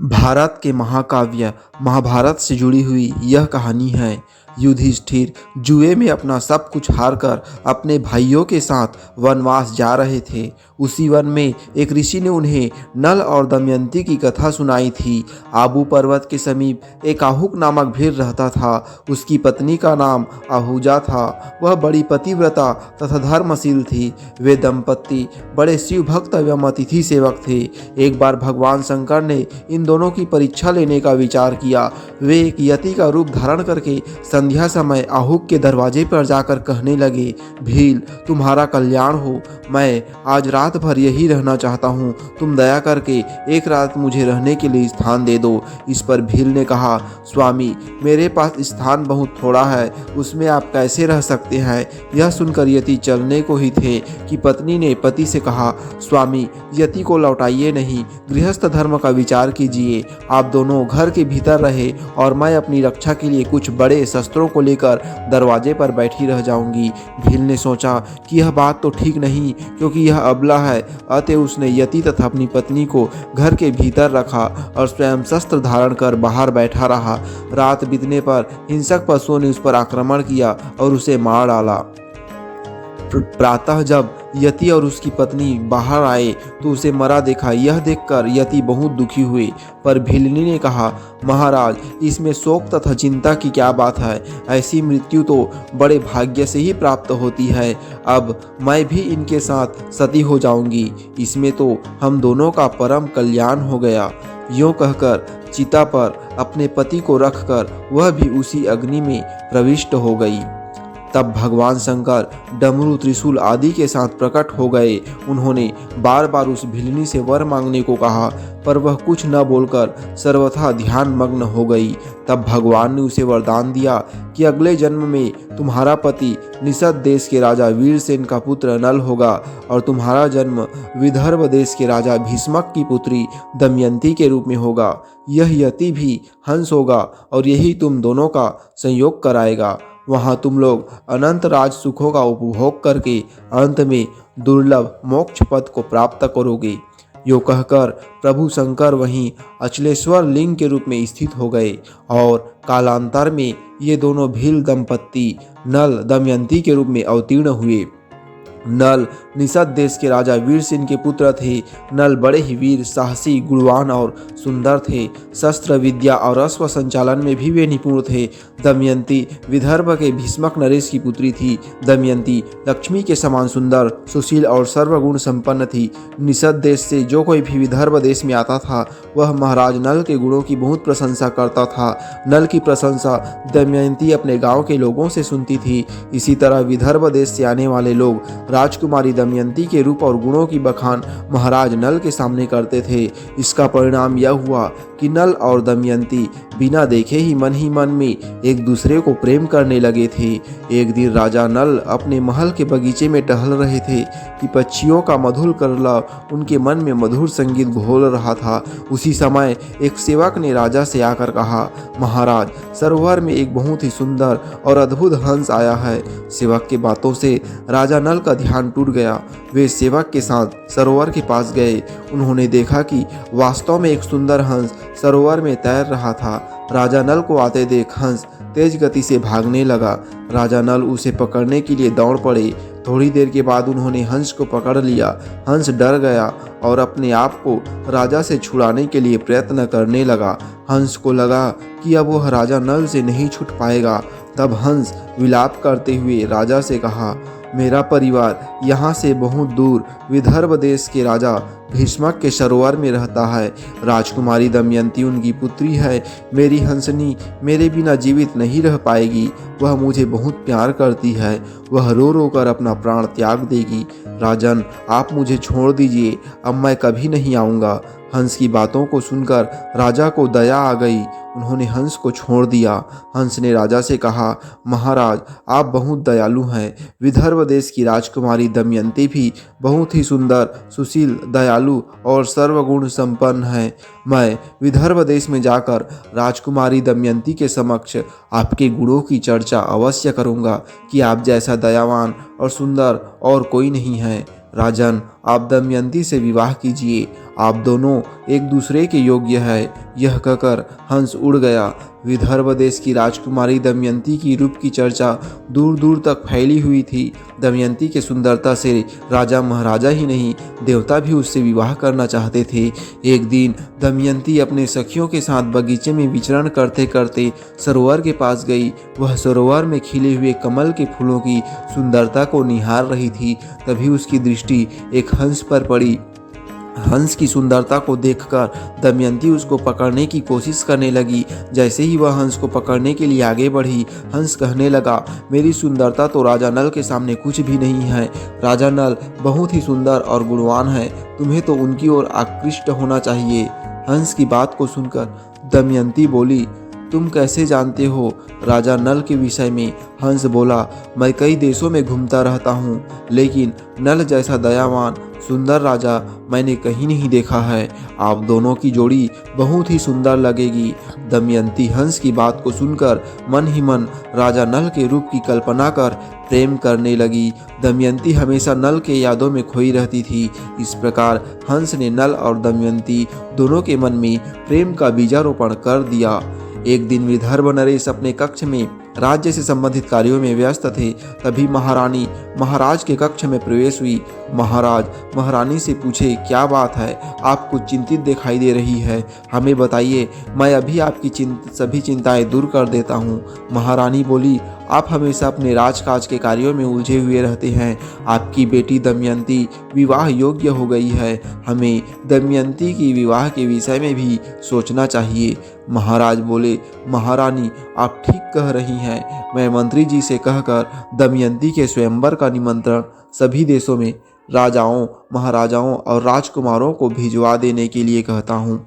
भारत के महाकाव्य महाभारत से जुड़ी हुई यह कहानी है। युधिष्ठिर जुए में अपना सब कुछ हारकर अपने भाइयों के साथ वनवास जा रहे थे। उसी वन में एक ऋषि ने उन्हें नल और दमयंती की कथा सुनाई थी। आबू पर्वत के समीप एक आहुक नामक भीर रहता था। उसकी पत्नी का नाम आहूजा था। वह बड़ी पतिव्रता तथा धर्मशील थी। वे दंपत्ति बड़े शिव भक्त एवं अतिथि सेवक थे। एक बार भगवान शंकर ने इन दोनों की परीक्षा लेने का विचार किया। वे एक यति का रूप धारण करके संध्या समय आहुक के दरवाजे पर जाकर कहने लगे, भील, तुम्हारा कल्याण हो। मैं आज रात भर यही रहना चाहता हूँ। तुम दया करके एक रात मुझे रहने के लिए स्थान दे दो। इस पर भील ने कहा, स्वामी, मेरे पास स्थान बहुत थोड़ा है, उसमें आप कैसे रह सकते हैं। यह सुनकर यति चलने को ही थे कि पत्नी ने पति से कहा, स्वामी, यति को लौटाइए नहीं, गृहस्थ धर्म का विचार कीजिए। आप दोनों घर के भीतर रहे और मैं अपनी रक्षा के लिए कुछ बड़े शस्त्रों को लेकर दरवाजे पर बैठी रह जाऊंगी। भील ने सोचा कि यह बात तो ठीक नहीं, क्योंकि यह अबला है। अतः उसने यति तथा अपनी पत्नी को घर के भीतर रखा और स्वयं शस्त्र धारण कर बाहर बैठा रहा। रात बीतने पर हिंसक पशुओं ने उस पर आक्रमण किया और उसे मार डाला। प्रातः जब यति और उसकी पत्नी बाहर आए तो उसे मरा देखा। यह देखकर यति बहुत दुखी हुए, पर भीलनी ने कहा, महाराज, इसमें शोक तथा चिंता की क्या बात है। ऐसी मृत्यु तो बड़े भाग्य से ही प्राप्त होती है। अब मैं भी इनके साथ सती हो जाऊंगी, इसमें तो हम दोनों का परम कल्याण हो गया। यूँ कहकर चिता पर अपने पति को रखकर वह भी उसी अग्नि में प्रविष्ट हो गई। तब भगवान शंकर डमरू, त्रिशूल आदि के साथ प्रकट हो गए। उन्होंने बार बार उस भिलनी से वर मांगने को कहा, पर वह कुछ न बोलकर सर्वथा ध्यान मग्न हो गई। तब भगवान ने उसे वरदान दिया कि अगले जन्म में तुम्हारा पति निषद देश के राजा वीरसेन का पुत्र नल होगा और तुम्हारा जन्म विदर्भ देश के राजा भीष्मक की पुत्री दमयंती के रूप में होगा। यह यति भी हंस होगा और यही तुम दोनों का संयोग कराएगा। वहाँ तुम लोग अनंत राज सुखों का उपभोग करके अंत में दुर्लभ मोक्ष पद को प्राप्त करोगे। यो कहकर प्रभु शंकर वहीं अचलेश्वर लिंग के रूप में स्थित हो गए और कालांतर में ये दोनों भील दंपत्ति नल दमयंती के रूप में अवतीर्ण हुए। नल निषद देश के राजा वीरसेन के पुत्र थे। नल बड़े ही वीर, साहसी, गुणवान और सुंदर थे। शस्त्र विद्या और अश्व संचालन में भी वे निपुण थे। दमयंती विदर्भ के भीष्मक नरेश की पुत्री थी। दमयंती लक्ष्मी के समान सुंदर, सुशील और सर्वगुण संपन्न थी। निषद देश से जो कोई भी विदर्भ देश में आता था वह महाराज नल के गुणों की बहुत प्रशंसा करता था। नल की प्रशंसा दमयंती अपने गाँव के लोगों से सुनती थी। इसी तरह विदर्भ देश से आने वाले लोग राजकुमारी दमयंती के रूप और गुणों की बखान महाराज नल के सामने करते थे। इसका परिणाम यह हुआ कि नल और दमयंती बिना देखे ही मन में एक दूसरे को प्रेम करने लगे थे। एक दिन राजा नल अपने महल के बगीचे में टहल रहे थे कि पक्षियों का मधुर कलरव उनके मन में मधुर संगीत घोल रहा था। उसी समय एक सेवक ने राजा से आकर कहा, महाराज, सरोवर में एक बहुत ही सुंदर और अद्भुत हंस आया है। सेवक की बातों से राजा नल का ध्यान टूट गया। वे सेवक के साथ सरोवर के पास गए। उन्होंने देखा कि वास्तव में एक सुंदर हंस सरोवर में तैर रहा था। राजा नल को आते देख हंस तेज गति से भागने लगा। राजा नल उसे पकड़ने के लिए दौड़ पड़े। थोड़ी देर के बाद उन्होंने हंस को पकड़ लिया। हंस डर गया और अपने आप को राजा से छुड़ाने के लिए प्रयत्न करने लगा। हंस को लगा कि अब वह राजा नल से नहीं छूट पाएगा। तब हंस विलाप करते हुए राजा से कहा, मेरा परिवार यहाँ से बहुत दूर विदर्भ देश के राजा भीष्मक के सरोवर में रहता है। राजकुमारी दमयंती उनकी पुत्री है। मेरी हंसनी मेरे बिना जीवित नहीं रह पाएगी। वह मुझे बहुत प्यार करती है। वह रो रो कर अपना प्राण त्याग देगी। राजन, आप मुझे छोड़ दीजिए, अब मैं कभी नहीं आऊँगा। हंस की बातों को सुनकर राजा को दया आ गई। उन्होंने हंस को छोड़ दिया। हंस ने राजा से कहा, महाराज, आप बहुत दयालु हैं। विदर्भ देश की राजकुमारी दमयंती भी बहुत ही सुंदर, सुशील, दयालु और सर्वगुण संपन्न है। मैं विदर्भ देश में जाकर राजकुमारी दमयंती के समक्ष आपके गुणों की चर्चा अवश्य करूँगा कि आप जैसा दयावान और सुंदर और कोई नहीं है। राजन, आप दमयंती से विवाह कीजिए आप दोनों एक दूसरे के योग्य है। यह कहकर हंस उड़ गया। विदर्भ देश की राजकुमारी दमयंती की रूप की चर्चा दूर दूर तक फैली हुई थी। दमयंती के सुंदरता से राजा महाराजा ही नहीं, देवता भी उससे विवाह करना चाहते थे। एक दिन दमयंती अपने सखियों के साथ बगीचे में विचरण करते करते सरोवर के पास गई। वह सरोवर में खिले हुए कमल के फूलों की सुंदरता को निहार रही थी। तभी उसकी दृष्टि एक हंस पर पड़ी। हंस की सुंदरता को देखकर दमयंती उसको पकड़ने की कोशिश करने लगी। जैसे ही वह हंस को पकड़ने के लिए आगे बढ़ी, हंस कहने लगा, मेरी सुंदरता तो राजा नल के सामने कुछ भी नहीं है। राजा नल बहुत ही सुंदर और गुणवान है, तुम्हें तो उनकी ओर आकृष्ट होना चाहिए। हंस की बात को सुनकर दमयंती बोली, तुम कैसे जानते हो राजा नल के विषय में? हंस बोला, मैं कई देशों में घूमता रहता हूँ, लेकिन नल जैसा दयावान सुंदर राजा मैंने कहीं नहीं देखा है। आप दोनों की जोड़ी बहुत ही सुंदर लगेगी। दमयंती हंस की बात को सुनकर मन ही मन राजा नल के रूप की कल्पना कर प्रेम करने लगी। दमयंती हमेशा नल के यादों में खोई रहती थी। इस प्रकार हंस ने नल और दमयंती दोनों के मन में प्रेम का बीजारोपण कर दिया। एक दिन विदर्भ नरेश अपने कक्ष में राज्य से संबंधित कार्यों में व्यस्त थे। तभी महारानी महाराज के कक्ष में प्रवेश हुई। महाराज महारानी से पूछे, क्या बात है? आप कुछ चिंतित दिखाई दे रही है, हमें बताइए, मैं अभी आपकी सभी चिंताएं दूर कर देता हूँ। महारानी बोली, आप हमेशा अपने राजकाज के कार्यों में उलझे हुए रहते हैं। आपकी बेटी दमयंती विवाह योग्य हो गई है, हमें दमयंती की विवाह के विषय में भी सोचना चाहिए। महाराज बोले, महारानी आप ठीक कह रही हैं, मैं मंत्री जी से कहकर दमयंती के स्वयंवर का निमंत्रण सभी देशों में राजाओं, महाराजाओं और राजकुमारों को भिजवा देने के लिए कहता हूँ।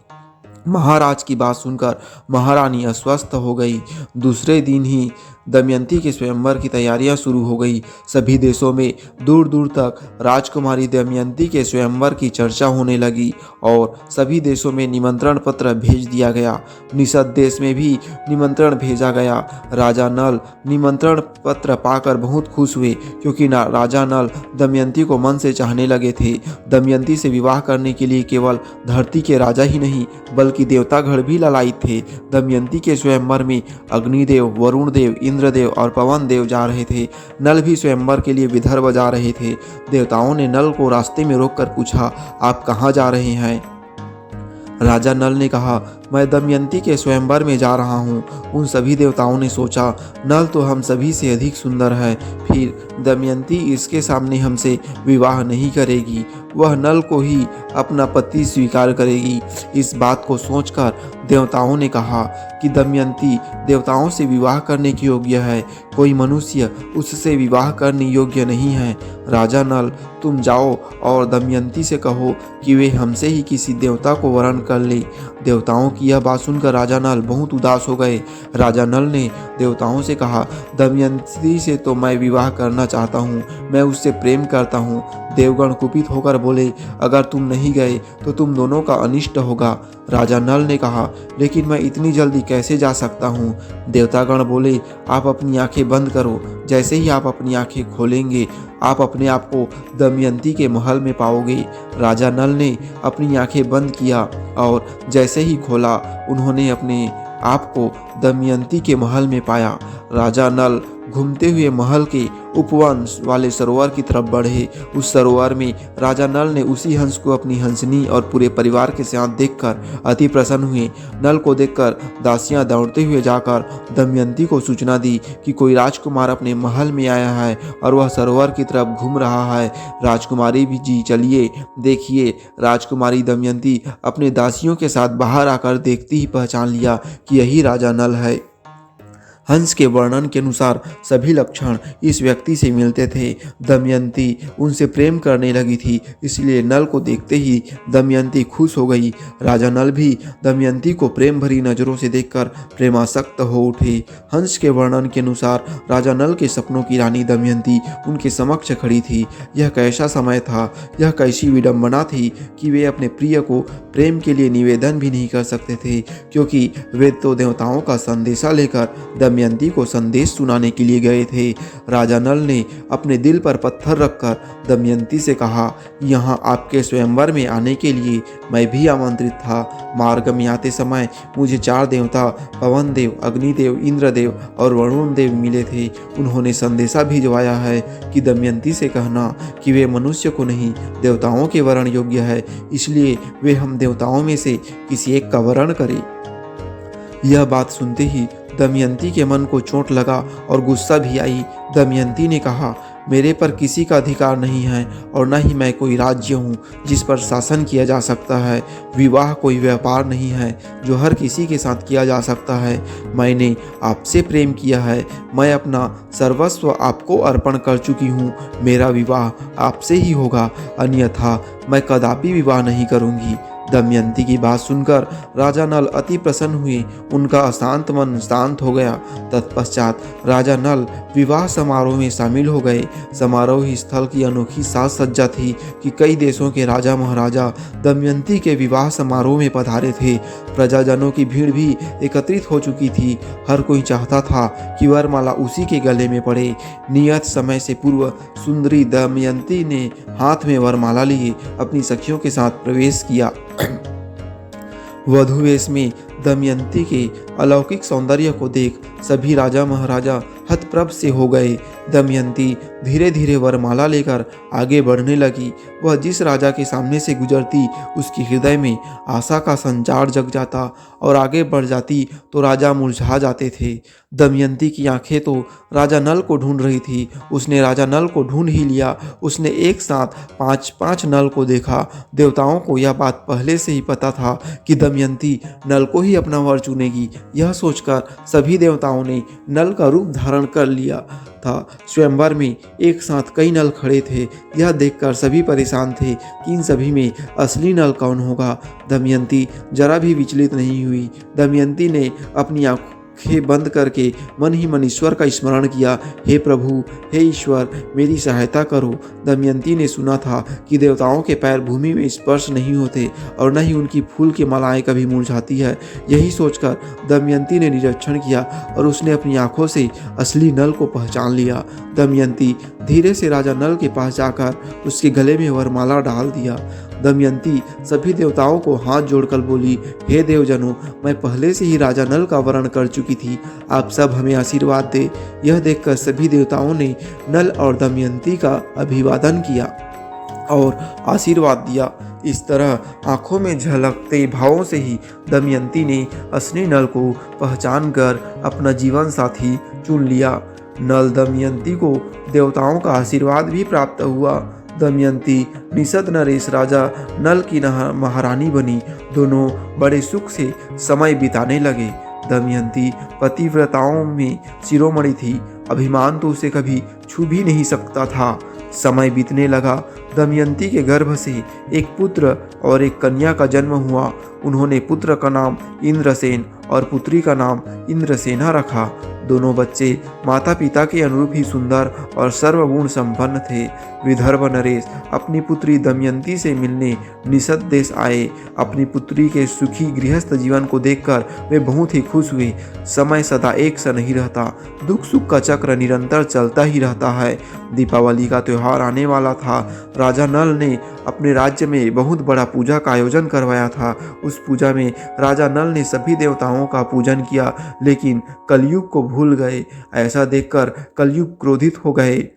महाराज की बात सुनकर महारानी अस्वस्थ हो गई। दूसरे दिन ही दमयंती के स्वयंवर की तैयारियां शुरू हो गई। सभी देशों में दूर दूर तक राजकुमारी दमयंती के स्वयंवर की चर्चा होने लगी और सभी देशों में निमंत्रण पत्र भेज दिया गया। निषद देश में भी निमंत्रण भेजा गया। राजा नल निमंत्रण पत्र पाकर बहुत खुश हुए, क्योंकि राजा नल दमयंती को मन से चाहने लगे थे। दमयंती से विवाह करने के लिए केवल धरती के राजा ही नहीं, बल्कि देवतागण भी लालायित थे। दमयंती के स्वयंवर में अग्निदेव, वरुण देव, इंद्रदेव और पवन देव जा रहे थे। नल भी स्वयंवर के लिए विदर्भ जा रहे थे। देवताओं ने नल को रास्ते में रोककर पूछा, आप कहाँ जा रहे हैं? राजा नल ने कहा, मैं दमयंती के स्वयंवर में जा रहा हूँ। उन सभी देवताओं ने सोचा, नल तो हम सभी से अधिक सुंदर है, फिर दमयंती इसके सामने हमसे विवाह नहीं करेगी, वह नल को ही अपना पति स्वीकार करेगी। इस बात को सोचकर देवताओं ने कहा कि दमयंती देवताओं से विवाह करने की योग्य है, कोई मनुष्य उससे विवाह करने योग्य नहीं है। राजा नल, तुम जाओ और दमयंती से कहो कि वे हमसे ही किसी देवता को वरण कर ले। देवताओं की यह बात सुनकर राजा नल बहुत उदास हो गए। राजा नल ने देवताओं से कहा, दमयंती से तो मैं विवाह करना चाहता हूँ, मैं उससे प्रेम करता हूँ। देवगण कुपित होकर बोले, अगर तुम नहीं गए तो तुम दोनों का अनिष्ट होगा। राजा नल ने कहा, लेकिन मैं इतनी जल्दी कैसे जा सकता हूँ? देवतागण बोले, आप अपनी आंखें बंद करो, जैसे ही आप अपनी आंखें खोलेंगे आप अपने आप को दमयंती के महल में पाओगे। राजा नल ने अपनी आंखें बंद किया और जैसे ही खोला उन्होंने अपने आप को दमयंती के महल में पाया। राजा नल घूमते हुए महल के उपवन वाले सरोवर की तरफ बढ़े। उस सरोवर में राजा नल ने उसी हंस को अपनी हंसनी और पूरे परिवार के साथ देखकर अति प्रसन्न हुए। नल को देखकर दासियां दौड़ते हुए जाकर दमयंती को सूचना दी कि कोई राजकुमार अपने महल में आया है और वह सरोवर की तरफ घूम रहा है। राजकुमारी भी जी चलिए देखिए। राजकुमारी दमयंती अपने दासियों के साथ बाहर आकर देखती ही पहचान लिया कि यही राजा नल है। हंस के वर्णन के अनुसार सभी लक्षण इस व्यक्ति से मिलते थे। दमयंती उनसे प्रेम करने लगी थी, इसलिए नल को देखते ही दमयंती खुश हो गई। राजा नल भी दमयंती को प्रेम भरी नजरों से देखकर प्रेमासक्त हो उठे। हंस के वर्णन के अनुसार राजा नल के सपनों की रानी दमयंती उनके समक्ष खड़ी थी। यह कैसा समय था, यह कैसी विडंबना थी कि वे अपने प्रिय को प्रेम के लिए निवेदन भी नहीं कर सकते थे, क्योंकि वे तो देवताओं का संदेशा लेकर दमयंती को संदेश सुनाने के लिए गए थे। राजा नल ने अपने दिल पर पत्थर रखकर दमयंती से कहा, यहाँ आपके स्वयंवर में आने के लिए मैं भी आमंत्रित था। मार्ग में आते समय मुझे 4 देवता पवन देव, अग्निदेव, इंद्रदेव और वरुण देव मिले थे। उन्होंने संदेशा भिजवाया है कि दमयंती से कहना कि वे मनुष्य को नहीं देवताओं के वरण योग्य है, इसलिए वे हम देवताओं में से किसी एक का वरण करें। यह बात सुनते ही दमयंती के मन को चोट लगा और गुस्सा भी आई। दमयंती ने कहा, मेरे पर किसी का अधिकार नहीं है और न ही मैं कोई राज्य हूँ जिस पर शासन किया जा सकता है। विवाह कोई व्यापार नहीं है जो हर किसी के साथ किया जा सकता है। मैंने आपसे प्रेम किया है, मैं अपना सर्वस्व आपको अर्पण कर चुकी हूँ। मेरा विवाह आपसे ही होगा, अन्यथा मैं कदापि विवाह नहीं करूँगी। दमयंती की बात सुनकर राजा नल अति प्रसन्न हुए। उनका अशांत मन शांत हो गया। तत्पश्चात राजा नल विवाह समारोह में शामिल हो गए। समारोह स्थल की अनोखी साज सज्जा थी कि कई देशों के राजा महाराजा दमयंती के विवाह समारोह में पधारे थे। प्रजाजनों की भीड़ भी एकत्रित हो चुकी थी। हर कोई चाहता था कि वरमाला उसी के गले में पड़े। नियत समय से पूर्व सुंदरी दमयंती ने हाथ में वरमाला लिए अपनी सखियों के साथ प्रवेश किया। वधू वेश में दमयंती के अलौकिक सौंदर्य को देख सभी राजा महाराजा हतप्रभ से हो गए। दमयंती धीरे धीरे वरमाला लेकर आगे बढ़ने लगी। वह जिस राजा के सामने से गुजरती उसके हृदय में आशा का संचार जग जाता और आगे बढ़ जाती तो राजा मुरझा जाते थे। दमयंती की आंखें तो राजा नल को ढूंढ रही थी। उसने राजा नल को ढूंढ ही लिया। उसने एक साथ 5-5 नल को देखा। देवताओं को यह बात पहले से ही पता था कि दमयंती नल को ही अपना वर चुनेगी। यह सोचकर सभी देवताओं ने नल का रूप धारण कर लिया था। स्वयंवर में एक साथ कई नल खड़े थे। यह देखकर सभी परेशान थे कि इन सभी में असली नल कौन होगा। दमयंती जरा भी विचलित नहीं हुई। दमयंती ने अपनी आंखें बंद करके मन ही मन ईश्वर का स्मरण किया। हे प्रभु, हे ईश्वर, मेरी सहायता करो। दमयंती ने सुना था कि देवताओं के पैर भूमि में स्पर्श नहीं होते और न ही उनकी फूल की मालाएं कभी मुरझाती है। यही सोचकर दमयंती ने निरीक्षण किया और उसने अपनी आंखों से असली नल को पहचान लिया। दमयंती धीरे से राजा नल के पास जाकर उसके गले में वरमाला डाल दिया। दमयंती सभी देवताओं को हाथ जोड़कर बोली, हे देवजनों, मैं पहले से ही राजा नल का वरण कर चुकी थी। आप सब हमें आशीर्वाद दे। यह देखकर सभी देवताओं ने नल और दमयंती का अभिवादन किया और आशीर्वाद दिया। इस तरह आंखों में झलकते भावों से ही दमयंती ने असली नल को पहचान कर अपना जीवन साथी चुन लिया। नल दमयंती को देवताओं का आशीर्वाद भी प्राप्त हुआ। दमयंती निषद नरेश राजा नल की महारानी बनी। दोनों बड़े सुख से समय बिताने लगे। दमयंती पतिव्रताओं में शिरोमणि थी। अभिमान तो उसे कभी छू भी नहीं सकता था। समय बीतने लगा। दमयंती के गर्भ से एक पुत्र और एक कन्या का जन्म हुआ। उन्होंने पुत्र का नाम इंद्रसेन और पुत्री का नाम इंद्रसेना रखा। दोनों बच्चे माता पिता के अनुरूप ही सुंदर और सर्वगुण संपन्न थे। विदर्भ नरेश अपनी पुत्री दमयंती से मिलने निषद देश आए। अपनी पुत्री के सुखी गृहस्थ जीवन को देखकर वे बहुत ही खुश हुए। समय सदा एक सा नहीं रहता, दुख सुख का चक्र निरंतर चलता ही रहता है। दीपावली का त्यौहार आने वाला था। राजा नल ने अपने राज्य में बहुत बड़ा पूजा का आयोजन करवाया था। उस पूजा में राजा नल ने सभी देवताओं का पूजन किया, लेकिन कलयुग को भूल गए। ऐसा देखकर कलयुग क्रोधित हो गए।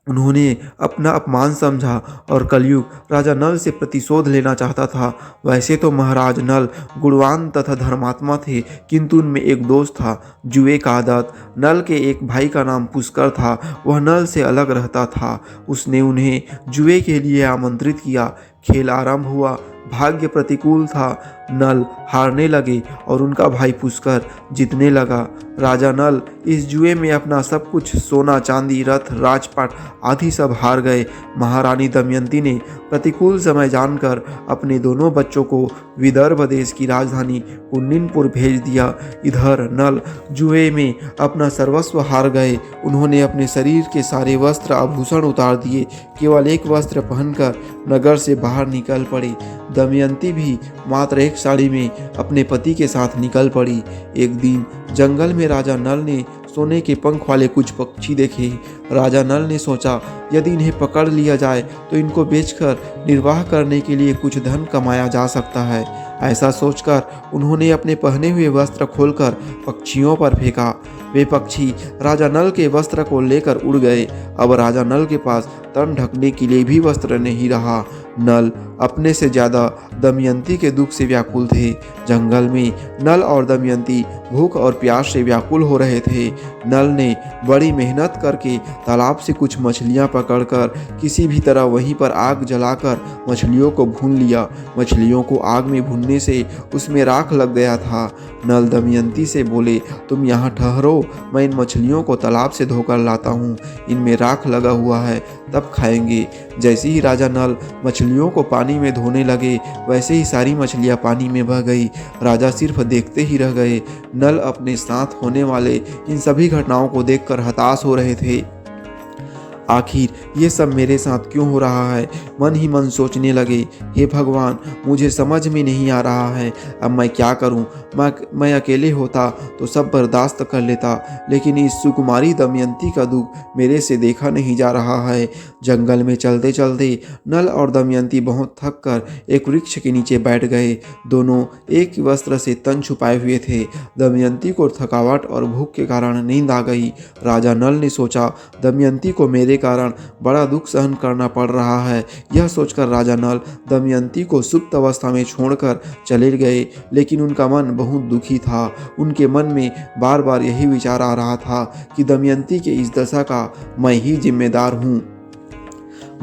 उन्होंने अपना अपमान समझा और कलयुग राजा नल से प्रतिशोध लेना चाहता था। वैसे तो महाराज नल गुणवान तथा धर्मात्मा थे, किंतु उनमें एक दोष था, जुए का आदत। नल के एक भाई का नाम पुष्कर था। वह नल से अलग रहता था। उसने उन्हें जुए के लिए आमंत्रित किया। खेल आरंभ हुआ। भाग्य प्रतिकूल था। नल हारने लगे और उनका भाई पुष्कर जीतने लगा। राजा नल इस जुए में अपना सब कुछ, सोना चांदी, रथ, राजपाट आदि सब हार गए। महारानी दमयंती ने प्रतिकूल समय जानकर अपने दोनों बच्चों को विदर्भ देश की राजधानी कुंडिनपुर भेज दिया। इधर नल जुए में अपना सर्वस्व हार गए। उन्होंने अपने शरीर के सारे वस्त्र आभूषण उतार दिए। केवल एक वस्त्र पहनकर नगर से बाहर निकल पड़े। दमयंती भी मात्र एक एक साड़ी में अपने पति के साथ निकल पड़ी। एक दिन जंगल में राजा नल ने सोने के पंख वाले कुछ पक्षी देखे। राजा नल ने सोचा, यदि इन्हें पकड़ लिया जाए तो इनको बेचकर निर्वाह करने के लिए कुछ धन कमाया जा सकता है। ऐसा सोचकर उन्होंने अपने पहने हुए वस्त्र खोलकर पक्षियों पर फेंका। वे पक्षी राजा नल के वस्त्र को लेकर उड़ गए। अब राजा नल के पास तन ढकने के लिए भी वस्त्र नहीं रहा। नल अपने से ज्यादा दमयंती के दुख से व्याकुल थे। जंगल में नल और दमयंती भूख और प्यास से व्याकुल हो रहे थे। नल ने बड़ी मेहनत करके तालाब से कुछ मछलियां पकड़कर किसी भी तरह वहीं पर आग जलाकर मछलियों को भून लिया। मछलियों को आग में भूनने से उसमें राख लग गया था। नल दमयंती से बोले, तुम यहाँ ठहरो, मैं इन मछलियों को तालाब से धोकर लाता हूँ, इनमें राख लगा हुआ है, तब खाएंगे। जैसे ही राजा नल मछलियों को पानी में धोने लगे, वैसे ही सारी मछलियां पानी में बह गई। राजा सिर्फ देखते ही रह गए। नल अपने साथ होने वाले इन सभी घटनाओं को देखकर हताश हो रहे थे। आखिर ये सब मेरे साथ क्यों हो रहा है? मन ही मन सोचने लगे, हे भगवान, मुझे समझ में नहीं आ रहा है, अब मैं क्या करूं? मैं अकेले होता तो सब बर्दाश्त कर लेता, लेकिन इस सुकुमारी दमयंती का दुख मेरे से देखा नहीं जा रहा है। जंगल में चलते चलते नल और दमयंती बहुत थक कर एक वृक्ष के नीचे बैठ गए। दोनों एक वस्त्र से तन छुपाए हुए थे। दमयंती को थकावट और भूख के कारण नींद आ गई। राजा नल ने सोचा, दमयंती को मेरे कारण बड़ा दुख सहन करना पड़ रहा है। यह सोचकर राजा नल दमयंती को सुप्त अवस्था में छोड़कर चले गए, लेकिन उनका मन बहुत दुखी था। उनके मन में बार बार यही विचार आ रहा था कि दमयंती के इस दशा का मैं ही जिम्मेदार हूँ।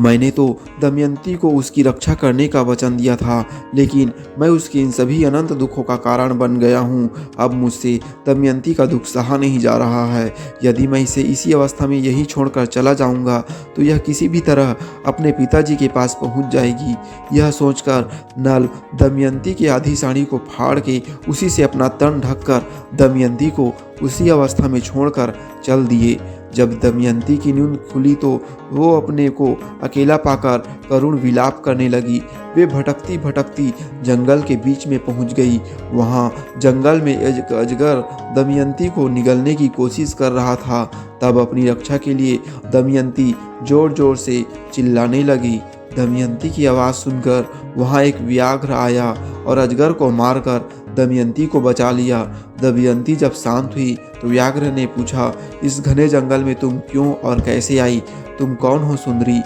मैंने तो दमयंती को उसकी रक्षा करने का वचन दिया था, लेकिन मैं उसके इन सभी अनंत दुखों का कारण बन गया हूँ। अब मुझसे दमयंती का दुख सहा नहीं जा रहा है। यदि मैं इसे इसी अवस्था में यही छोड़कर चला जाऊँगा तो यह किसी भी तरह अपने पिताजी के पास पहुँच जाएगी। यह सोचकर नल दमयंती की आधी साड़ी को फाड़ के उसी से अपना तन ढककर दमयंती को उसी अवस्था में छोड़कर चल दिए। जब दमयंती की नींद खुली तो वो अपने को अकेला पाकर करुण विलाप करने लगी। वे भटकती भटकती जंगल के बीच में पहुंच गई। वहां जंगल में अजगर दमयंती को निगलने की कोशिश कर रहा था। तब अपनी रक्षा के लिए दमयंती जोर जोर से चिल्लाने लगी। दमयंती की आवाज़ सुनकर वहां एक व्याघ्र आया और अजगर को मारकर दमयंती को बचा लिया। दमयंती जब शांत हुई तो व्याघ्र ने पूछा, इस घने जंगल में तुम क्यों और कैसे आई? तुम कौन हो सुंदरी?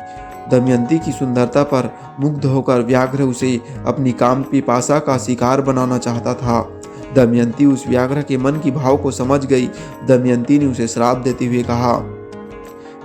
दमयंती की सुंदरता पर मुग्ध होकर व्याघ्र उसे अपनी काम पिपासा का शिकार बनाना चाहता था। दमयंती उस व्याघ्र के मन की भाव को समझ गई। दमयंती ने उसे श्राप देते हुए कहा,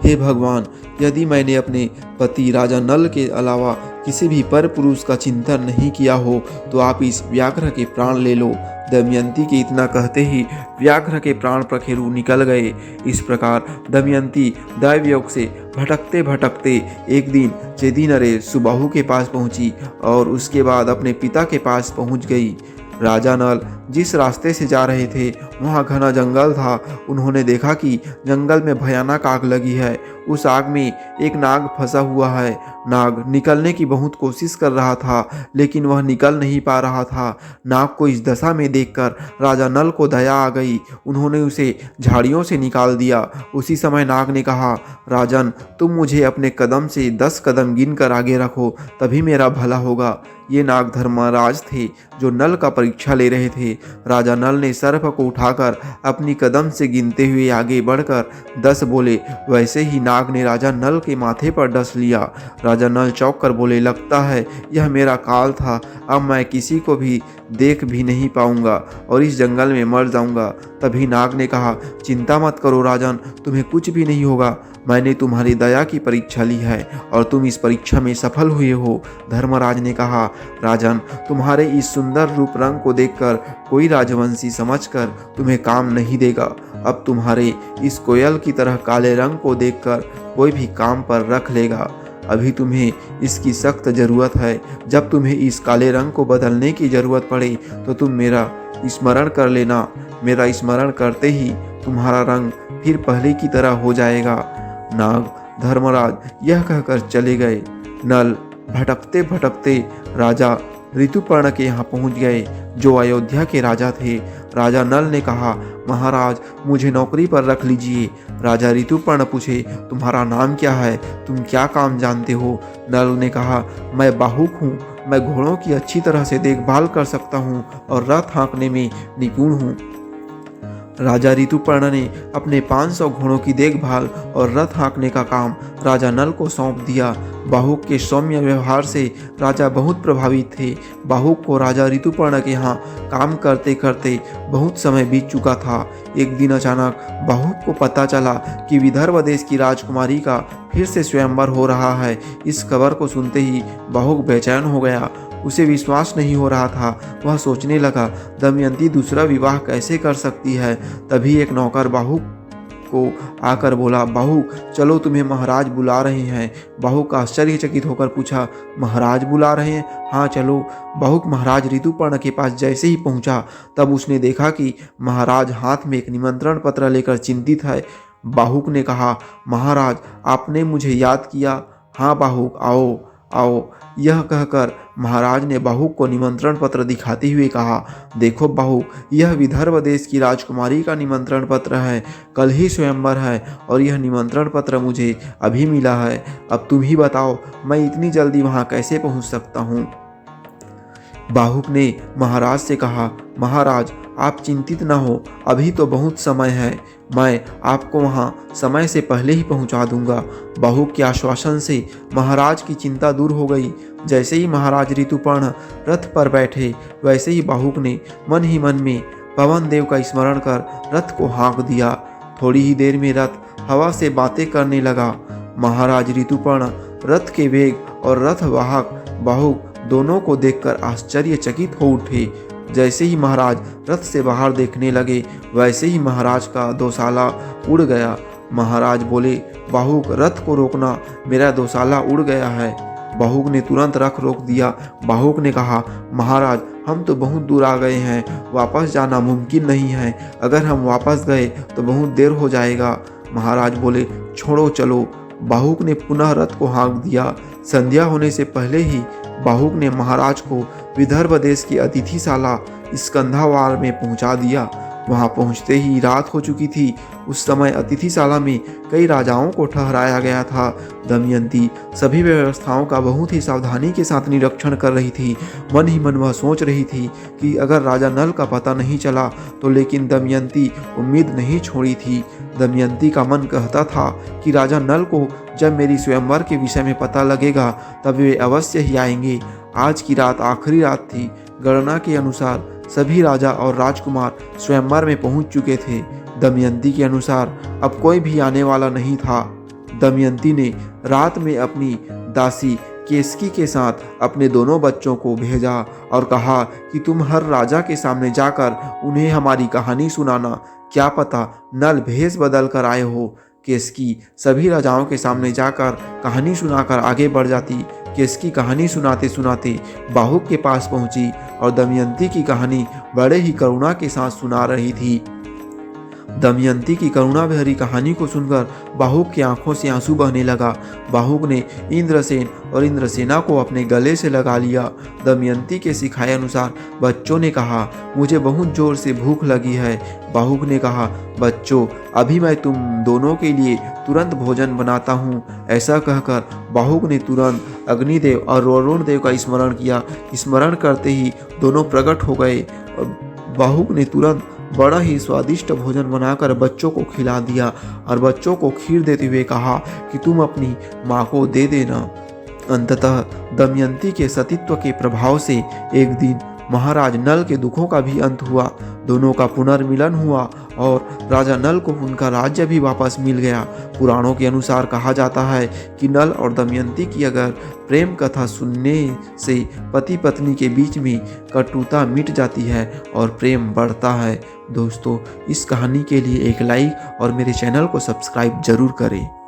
हे भगवान, यदि मैंने अपने पति राजा नल के अलावा किसी भी पर पुरुष का चिंतन नहीं किया हो तो आप इस व्याघ्र के प्राण ले लो। दमयंती के इतना कहते ही व्याघ्र के प्राण प्रखेरु निकल गए। इस प्रकार दमयंती दैवयोग से भटकते भटकते एक दिन चेदीनरे सुबाहु के पास पहुंची और उसके बाद अपने पिता के पास पहुंच गई। राजा नल जिस रास्ते से जा रहे थे वहाँ घना जंगल था। उन्होंने देखा कि जंगल में भयानक आग लगी है। उस आग में एक नाग फंसा हुआ है। नाग निकलने की बहुत कोशिश कर रहा था, लेकिन वह निकल नहीं पा रहा था। नाग को इस दशा में देखकर राजा नल को दया आ गई। उन्होंने उसे झाड़ियों से निकाल दिया। उसी समय नाग ने कहा, राजन, तुम मुझे अपने कदम से 10 कदम गिनकर आगे रखो, तभी मेरा भला होगा। ये नाग धर्मराज थे जो नल का परीक्षा ले रहे थे। राजा नल ने सर्प को उठाकर अपनी कदम से गिनते हुए आगे बढ़कर 10 बोले। वैसे ही नाग ने राजा नल के माथे पर डस लिया। राजा नल चौंक कर बोले, लगता है यह मेरा काल था। अब मैं किसी को भी देख भी नहीं पाऊंगा और इस जंगल में मर जाऊंगा। तभी नाग ने कहा, चिंता मत करो राजन, तुम्हें कुछ भी नहीं होगा। मैंने तुम्हारी दया की परीक्षा ली है और तुम इस परीक्षा में सफल हुए हो। धर्मराज ने कहा, राजन, तुम्हारे इस सुंदर रूप रंग को देखकर कोई राजवंशी समझकर तुम्हें काम नहीं देगा। अब तुम्हारे इस कोयल की तरह काले रंग को देखकर कोई भी काम पर रख लेगा। अभी तुम्हें इसकी सख्त ज़रूरत है। जब तुम्हें इस काले रंग को बदलने की ज़रूरत पड़े तो तुम मेरा स्मरण कर लेना। मेरा स्मरण करते ही तुम्हारा रंग फिर पहले की तरह हो जाएगा। नाग धर्मराज यह कहकर चले गए। नल भटकते भटकते राजा ऋतुपर्ण के यहाँ पहुँच गए, जो अयोध्या के राजा थे। राजा नल ने कहा, महाराज मुझे नौकरी पर रख लीजिए। राजा ऋतुपर्ण पूछे, तुम्हारा नाम क्या है, तुम क्या काम जानते हो? नल ने कहा, मैं बाहुक हूँ, मैं घोड़ों की अच्छी तरह से देखभाल कर सकता हूँ और रथ हाँकने में निपुण हूँ। राजा ऋतुपर्ण ने अपने 500 घोड़ों की देखभाल और रथ हाँकने का काम राजा नल को सौंप दिया। बाहुक के सौम्य व्यवहार से राजा बहुत प्रभावित थे। बाहुक को राजा ऋतुपर्ण के यहाँ काम करते करते बहुत समय बीत चुका था। एक दिन अचानक बाहुक को पता चला कि विदर्भ देश की राजकुमारी का फिर से स्वयंवर हो रहा है। इस खबर को सुनते ही बाहुक बेचैन हो गया। उसे विश्वास नहीं हो रहा था। वह सोचने लगा, दमयंती दूसरा विवाह कैसे कर सकती है। तभी एक नौकर बाहुक को आकर बोला, बाहुक चलो, तुम्हें महाराज बुला रहे हैं। बाहुक आश्चर्यचकित होकर पूछा, महाराज बुला रहे हैं? हाँ चलो। बाहुक महाराज ऋतुपर्ण के पास जैसे ही पहुंचा, तब उसने देखा कि महाराज हाथ में एक निमंत्रण पत्र लेकर चिंतित है। बाहुक ने कहा, महाराज आपने मुझे याद किया? हाँ बाहुक, आओ आओ। यह कहकर महाराज ने बाहुक को निमंत्रण पत्र दिखाते हुए कहा, देखो बाहुक, यह विदर्भ देश की राजकुमारी का निमंत्रण पत्र है। कल ही स्वयंवर है और यह निमंत्रण पत्र मुझे अभी मिला है। अब तुम ही बताओ, मैं इतनी जल्दी वहां कैसे पहुंच सकता हूं? बाहुक ने महाराज से कहा, महाराज आप चिंतित न हो, अभी तो बहुत समय है, मैं आपको वहाँ समय से पहले ही पहुँचा दूंगा। बाहुक के आश्वासन से महाराज की चिंता दूर हो गई। जैसे ही महाराज ऋतुपर्ण रथ पर बैठे, वैसे ही बाहुक ने मन ही मन में पवन देव का स्मरण कर रथ को हाँक दिया। थोड़ी ही देर में रथ हवा से बातें करने लगा। महाराज ऋतुपर्ण रथ के वेग और रथ वाहक बाहुक दोनों को देखकर आश्चर्यचकित हो उठे। जैसे ही महाराज रथ से बाहर देखने लगे, वैसे ही महाराज का दोसाला उड़ गया। महाराज बोले, बाहुक रथ को रोकना, मेरा दोसाला उड़ गया है। बाहुक ने तुरंत रथ रोक दिया। बाहुक ने कहा, महाराज हम तो बहुत दूर आ गए हैं, वापस जाना मुमकिन नहीं है। अगर हम वापस गए तो बहुत देर हो जाएगा। महाराज बोले, छोड़ो चलो। बाहुक ने पुनः रथ को हाँक दिया। संध्या होने से पहले ही बाहुक ने महाराज को विदर्भ देश की अतिथिशाला स्कंधावार में पहुंचा दिया। वहां पहुंचते ही रात हो चुकी थी। उस समय अतिथिशाला में कई राजाओं को ठहराया गया था। दमयंती सभी व्यवस्थाओं का बहुत ही सावधानी के साथ निरीक्षण कर रही थी। मन ही मन वह सोच रही थी कि अगर राजा नल का पता नहीं चला तो, लेकिन दमयंती उम्मीद नहीं छोड़ी थी। दमयंती का मन कहता था कि राजा नल को जब मेरी स्वयंवर के विषय में पता लगेगा, तब वे अवश्य ही आएंगे। आज की रात आखिरी रात थी। गणना के अनुसार सभी राजा और राजकुमार स्वयंवर में पहुंच चुके थे। दमयंती के अनुसार अब कोई भी आने वाला नहीं था। दमयंती ने रात में अपनी दासी केसकी के साथ अपने दोनों बच्चों को भेजा और कहा कि तुम हर राजा के सामने जाकर उन्हें हमारी कहानी सुनाना। क्या पता नल भेष बदल कर आए हो। केसकी सभी राजाओं के सामने जाकर कहानी सुनाकर आगे बढ़ जाती। केसकी कहानी सुनाते सुनाते बाहुक के पास पहुंची और दमयंती की कहानी बड़े ही करुणा के साथ सुना रही थी। दमयंती की करुणा भरी कहानी को सुनकर बाहुक की आंखों से आंसू बहने लगा। बाहुक ने इंद्रसेन और इंद्रसेना को अपने गले से लगा लिया। दमयंती के सिखाए अनुसार बच्चों ने कहा, मुझे बहुत जोर से भूख लगी है। बाहुक ने कहा, बच्चों अभी मैं तुम दोनों के लिए तुरंत भोजन बनाता हूँ। ऐसा कहकर बाहुक ने तुरंत अग्निदेव और वरुण देव का स्मरण किया। स्मरण करते ही दोनों प्रकट हो गए। बाहुक ने तुरंत बड़ा ही स्वादिष्ट भोजन बनाकर बच्चों को खिला दिया और बच्चों को खीर देते हुए कहा कि तुम अपनी माँ को दे देना। अंततः दमयंती के सतीत्व के प्रभाव से एक दिन महाराज नल के दुखों का भी अंत हुआ। दोनों का पुनर्मिलन हुआ और राजा नल को उनका राज्य भी वापस मिल गया। पुराणों के अनुसार कहा जाता है कि नल और दमयंती की अगर प्रेम कथा सुनने से पति पत्नी के बीच में कटुता मिट जाती है और प्रेम बढ़ता है। दोस्तों इस कहानी के लिए एक लाइक और मेरे चैनल को सब्सक्राइब जरूर करें।